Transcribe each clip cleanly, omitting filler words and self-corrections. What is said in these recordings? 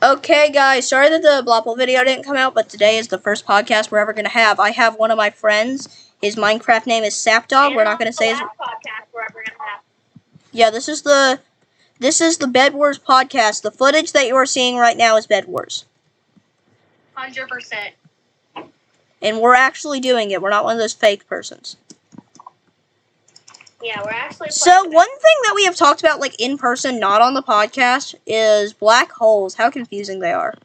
Okay, guys, sorry that the Blopple video didn't come out, but today is the first podcast we're ever going to have. I have one of my friends. His Minecraft name is Sapdog. We're not going to say his... podcast we're ever going to have. Yeah, this is the Bed Wars podcast. The footage that you are seeing right now is Bed Wars. 100%. And we're actually doing it. We're not one of those fake persons. Yeah, we're actually... So, one thing that we have talked about, like, in person, not on the podcast, is black holes. How confusing they are.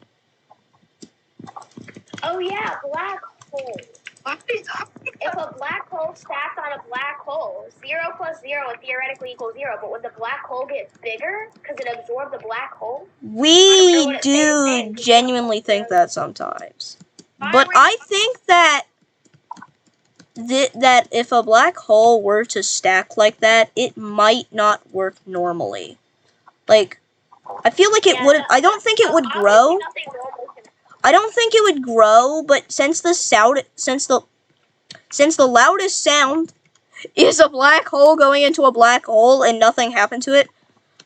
Oh, yeah, black holes. If a black hole stacks on a black hole, 0 plus 0 would theoretically equal 0, but would the black hole get bigger because it absorbed the black hole? We do genuinely think that sometimes. But I think that that if a black hole were to stack like that, it might not work normally. Like, I feel like it would. I don't think it would grow. I don't think it would grow. But since the loudest sound is a black hole going into a black hole and nothing happened to it,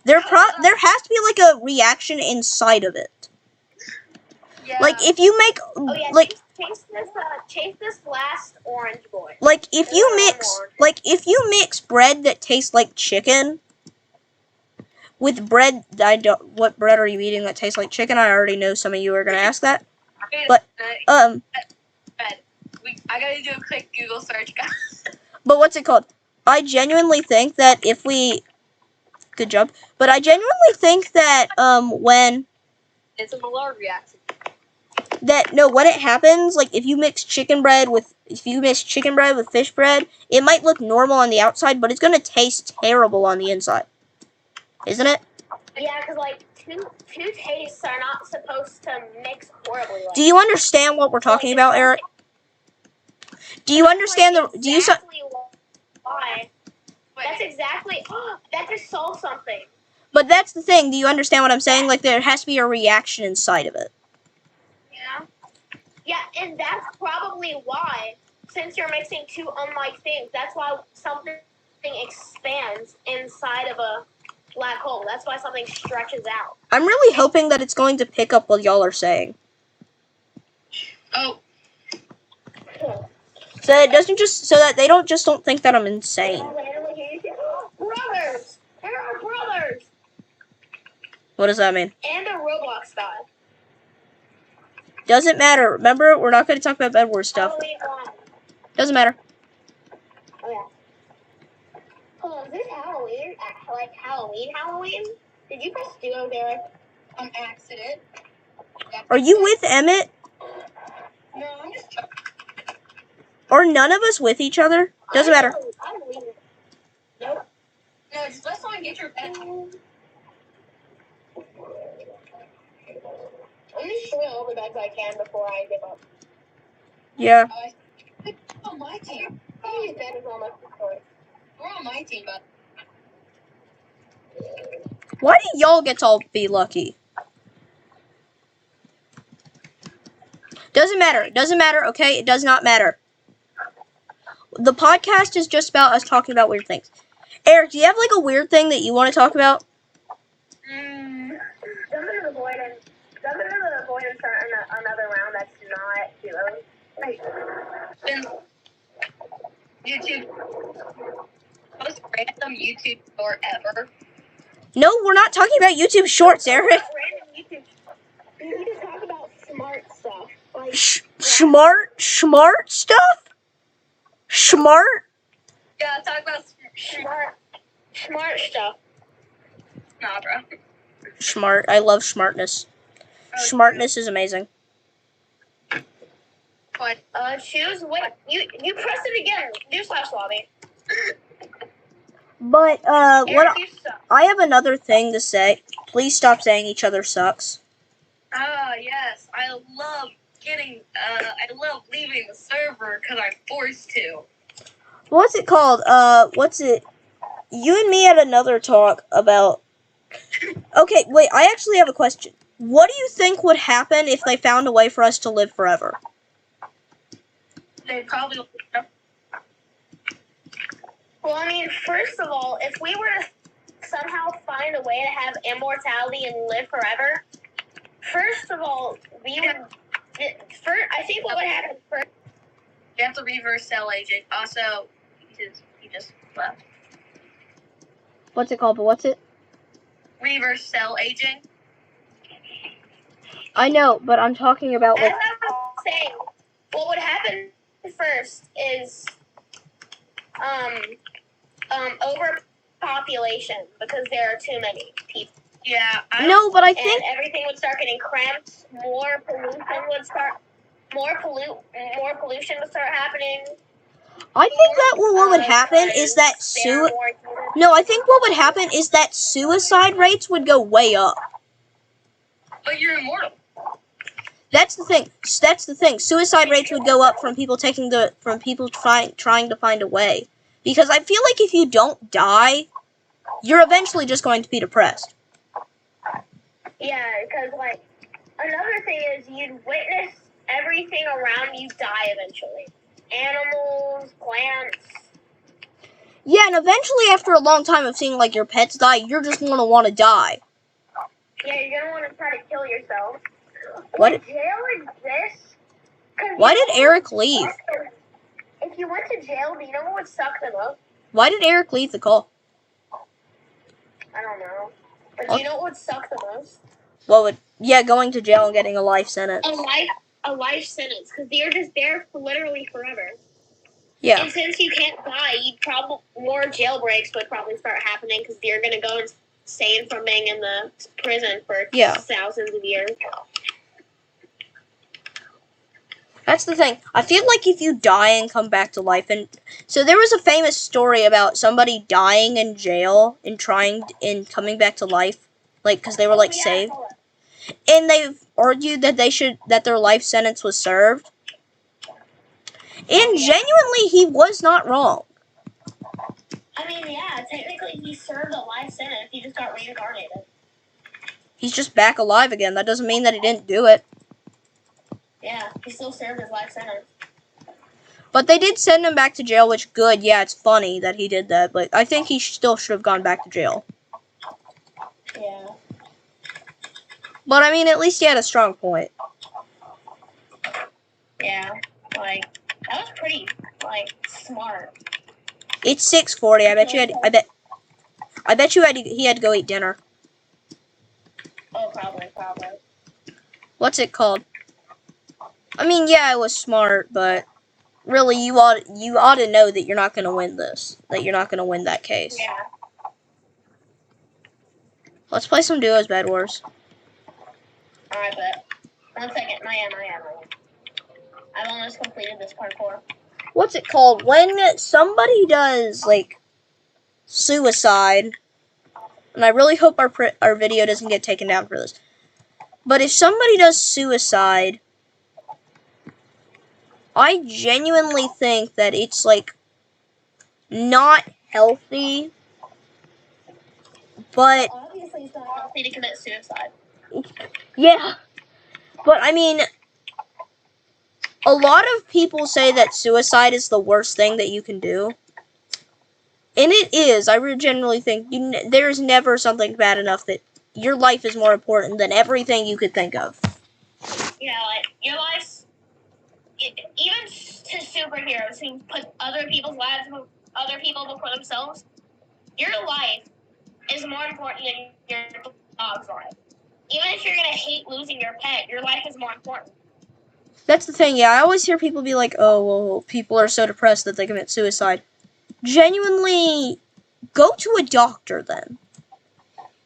there has to be like a reaction inside of it. Yeah. Like if you make chase this last orange boy. Like if you mix bread that tastes like chicken with bread, what bread are you eating that tastes like chicken? I already know some of you are gonna ask that. But I gotta do a quick Google search, guys. But what's it called? I genuinely think that good job. But I genuinely think that when it's a Maillard reaction. When it happens, like if you mix chicken bread with fish bread, it might look normal on the outside, but it's gonna taste terrible on the inside, isn't it? Yeah, because like two tastes are not supposed to mix horribly. Do you understand what we're talking about, Eric? Do you understand why? That's exactly. That just solves something. But that's the thing. Do you understand what I'm saying? Like there has to be a reaction inside of it. Yeah, and that's probably why, since you're mixing two unlike things, that's why something expands inside of a black hole. That's why something stretches out. I'm really hoping that it's going to pick up what y'all are saying. Oh. So that they don't think that I'm insane. Brothers! There are brothers! What does that mean? And a Roblox guy. Doesn't matter. Remember, we're not going to talk about Bed Wars stuff. Doesn't matter. Oh, yeah. Hold on, is this Halloween? Like Halloween? Did you press duo there on accident? Are you with Emmett? No, I'm just... Or none of us with each other? Doesn't matter. Nope. No, just let someone get your pet. I'm just showing all the bags I can before I give up. Yeah. On my team. Oh, his bed is almost destroyed. We're on my team, but... Why do y'all get to all be lucky? Doesn't matter. Doesn't matter, okay? It does not matter. The podcast is just about us talking about weird things. Eric, do you have, like, a weird thing that you want to talk about? Jump into the void and start another round that's not too early. Right. YouTube. Most random YouTube short ever. No, we're not talking about YouTube Shorts, Eric. Random YouTube. We need to talk about smart stuff. Like smart stuff? Smart? Yeah, talk about smart stuff. Nah, bro. Smart. I love smartness. Smartness is amazing. What? Choose. Wait. You press it again. Do slash lobby. But Eric, you suck. I have another thing to say. Please stop saying each other sucks. Yes. I love leaving the server because I'm forced to. What's it called? You and me had another talk about... Okay, wait, I actually have a question. What do you think would happen if they found a way for us to live forever? They probably would. Well, I mean, first of all, if we were to somehow find a way to have immortality and live forever, first of all, I think what would happen first. You have to reverse cell aging. Also, he just left. What's it called? But what's it? Reverse cell aging. I know, but I'm talking about like. As I was saying, what would happen first is overpopulation because there are too many people. Yeah. No, but I think everything would start getting cramped. More pollution would start happening. I think that what would happen is that I think what would happen is that suicide rates would go way up. But you're immortal. That's the thing. Suicide rates would go up from people trying to find a way. Because I feel like if you don't die, you're eventually just going to be depressed. Yeah, because like another thing is you'd witness everything around you die eventually. Animals, plants. Yeah, and eventually after a long time of seeing like your pets die, you're just gonna want to die. Yeah, you're gonna want to try to kill yourself. What? Jail exists. Why did Eric leave? If you went to jail, do you know what would suck the most? Why did Eric leave the call? I don't know. But do you know what would suck the most? Going to jail and getting a life sentence. A life sentence, because you're just there for literally forever. Yeah. And since you can't die, more jailbreaks would probably start happening because you're gonna go insane from being in the prison for thousands of years. That's the thing. I feel like if you die and come back to life, and so there was a famous story about somebody dying in jail and coming back to life, like because they were saved, and they've argued that their life sentence was served, and genuinely he was not wrong. I mean, yeah, technically he served a life sentence. He just got reincarnated. He's just back alive again. That doesn't mean that he didn't do it. Yeah, he still served his life sentence. But they did send him back to jail, which good. Yeah, it's funny that he did that, but I think he still should have gone back to jail. Yeah. But I mean, at least he had a strong point. Yeah, that was pretty, smart. It's 6:40. I bet you he had to go eat dinner. Oh, probably. What's it called? I mean, yeah, it was smart, but really, you ought to know that you're not going to win this. That you're not going to win that case. Yeah. Let's play some Duos Bed Wars. Alright, but 1 second. I am. I've almost completed this parkour. What's it called? When somebody does, suicide, and I really hope our video doesn't get taken down for this, but if somebody does suicide, I genuinely think that it's, not healthy, but... Obviously, it's not healthy to commit suicide. Yeah, but, I mean, a lot of people say that suicide is the worst thing that you can do. And it is. I generally think there's never something bad enough that your life is more important than everything you could think of. Yeah, your life, even to superheroes who put other people's lives, other people before themselves, your life is more important than your dog's life. Even if you're going to hate losing your pet, your life is more important. That's the thing, yeah. I always hear people be like, oh, well, people are so depressed that they commit suicide. Genuinely, go to a doctor then.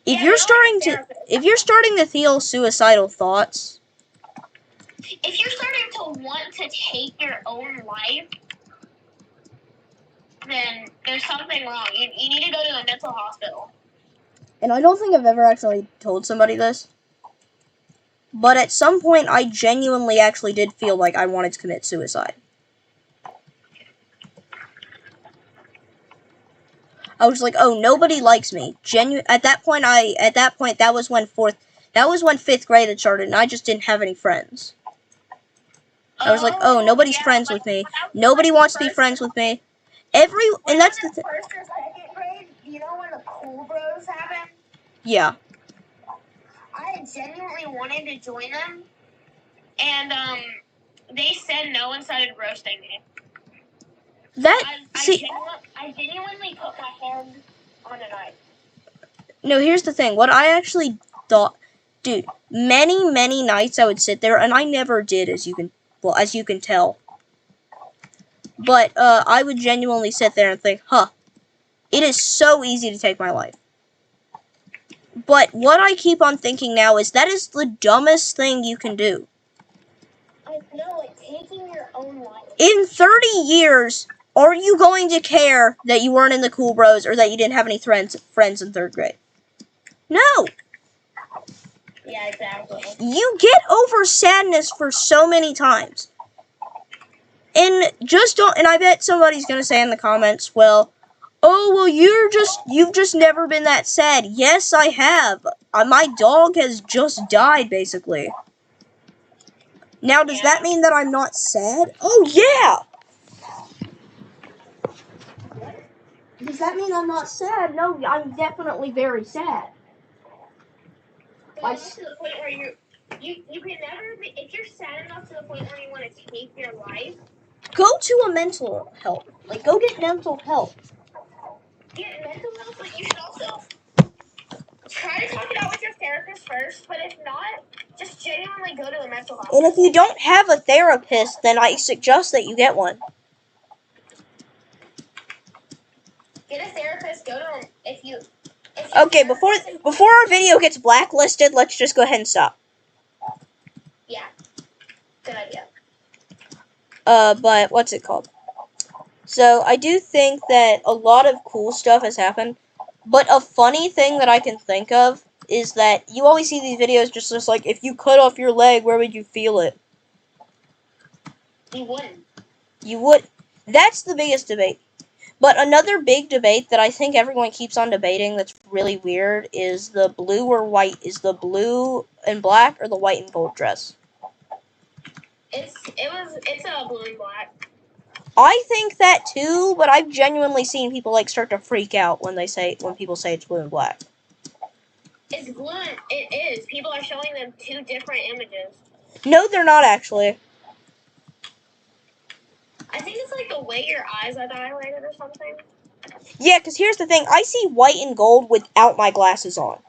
If you're starting to feel suicidal thoughts, if you're starting to want to take your own life, then there's something wrong. You need to go to a mental hospital. And I don't think I've ever actually told somebody this, but at some point I genuinely actually did feel like I wanted to commit suicide. I was like, oh, nobody likes me. At that point, that was when 5th grade had started, and I just didn't have any friends. I was like, oh, nobody's friends with me. Nobody wants to be friends with me. And that's the thing. First or second grade, you know when the Cool Bros happened? Yeah. I had genuinely wanted to join them, and they said no and started roasting me. I genuinely put my hand on a knife. No, here's the thing. What I actually thought, dude, many nights I would sit there, and I never did, as you can tell. But I would genuinely sit there and think, huh, it is so easy to take my life. But what I keep on thinking now is that is the dumbest thing you can do. I know, like taking your own life. In 30 years, are you going to care that you weren't in the Cool Bros or that you didn't have any friends in 3rd grade? No. Yeah, exactly. You get over sadness for so many times. And just don't, and I bet somebody's going to say in the comments, well, oh, well, you've just never been that sad. Yes, I have. My dog has just died, basically. Now, does that mean that I'm not sad? Oh, yeah! Does that mean I'm not sad? No, I'm definitely very sad. But to the point where you can never be, if you're sad enough to the point where you want to take your life. Go to a mental help. Like, go get mental help. Get mental help, but you should also try to talk it out with your therapist first. But if not, just genuinely go to a mental health. And if you don't have a therapist, then I suggest that you get one. Get a therapist. Go to them if you okay, before our video gets blacklisted, let's just go ahead and stop. Yeah. Good idea. But what's it called? So I do think that a lot of cool stuff has happened. But a funny thing that I can think of is that you always see these videos just like, if you cut off your leg, where would you feel it? You wouldn't. You would. That's the biggest debate. But another big debate that I think everyone keeps on debating that's really weird is the blue or white. Is the blue and black or the white and gold dress? It's a blue and black. I think that too, but I've genuinely seen people like start to freak out when people say it's blue and black. It's blue. It is. People are showing them 2 different images. No, they're not actually. I think it's like the way your eyes are dilated or something. Yeah, because here's the thing. I see white and gold without my glasses on.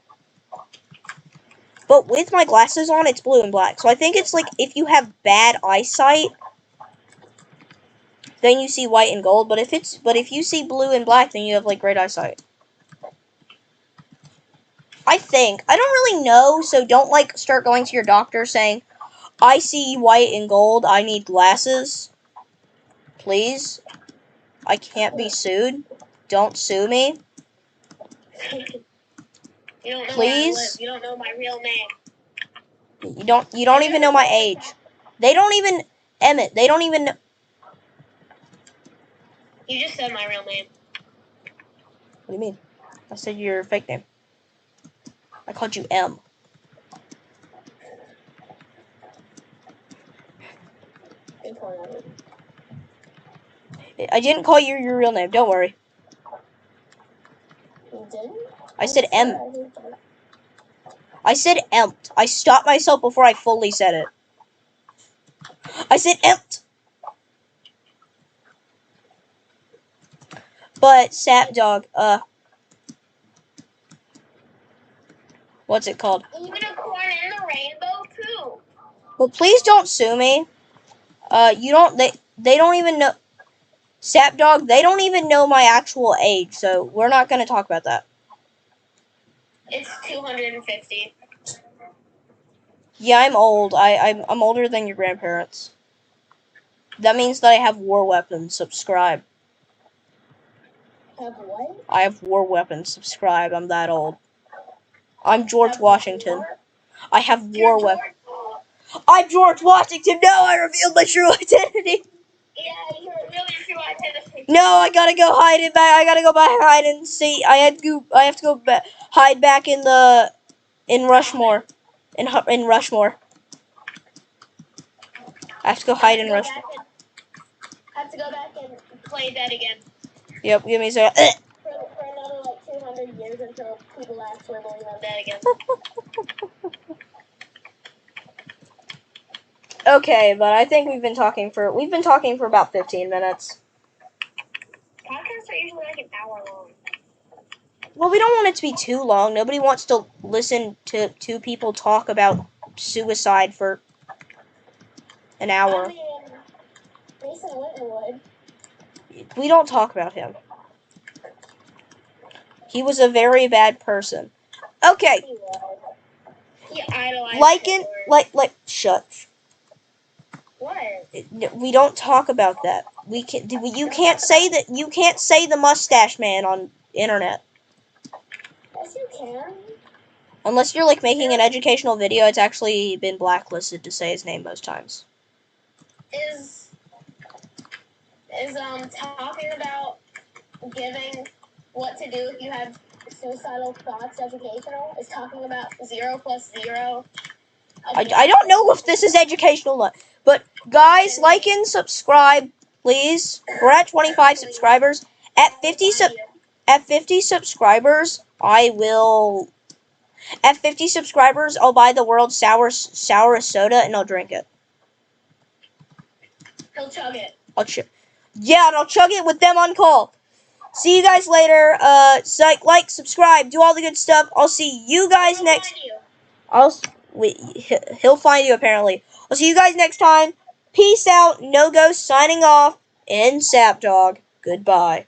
But with my glasses on, it's blue and black. So I think it's like if you have bad eyesight, then you see white and gold. But if you see blue and black, then you have like great eyesight. I think. I don't really know, so don't like start going to your doctor saying, I see white and gold, I need glasses. Please. I can't be sued. Don't sue me. You don't know Please. Where I live. You don't know my real name. You don't even know my age. They don't even Emmett, they don't even know. You just said my real name. What do you mean? I said your fake name. I called you M. I didn't call you your real name, don't worry. You didn't? I said M. I said empt. I stopped myself before I fully said it. I said empt. But Sap Dog, what's it called? Unicorn in the rainbow too. Well, please don't sue me. They don't even know. Sap Dog, they don't even know my actual age, so we're not gonna talk about that. It's 250. Yeah, I'm old. I'm older than your grandparents. That means that I have war weapons. Subscribe. Have what? I have war weapons. Subscribe. I'm that old. I'm George Washington. I have war weapons. I'm George Washington. No, I revealed my true identity. Yeah, you revealed your true identity. No, I gotta go hide it back. I gotta go back hide and see. I have to go back, hide back in Rushmore. In Rushmore. I have to go hide in Rushmore. I have to go back and play that again. Yep, give me a second. For another like 200 years until people actually believe I'm dead again. Okay, but I think we've been talking for about 15 minutes. Podcasts are usually like an hour long. Well, we don't want it to be too long. Nobody wants to listen to two people talk about suicide for an hour. I mean, Mason Whitten would. We don't talk about him. He was a very bad person. Okay. He would. He idolized Like, shut. What? We don't talk about that. You can't say that. You can't say the mustache man on internet. Yes, you can. Unless you're like making an educational video, it's actually been blacklisted to say his name most times. Is talking about giving what to do if you have suicidal thoughts educational? Is talking about 0 plus 0? I don't know if this is educational, but guys, like and subscribe, please. We're at 25 subscribers. At 50 subscribers, At 50 subscribers, I'll buy the world's sourest soda and I'll drink it. He'll chug it. Yeah, and I'll chug it with them on call. See you guys later. Like, subscribe, do all the good stuff. I'll see you guys next. He'll find you apparently. I'll see you guys next time. Peace out. No Ghost signing off. And Sapdog. Goodbye.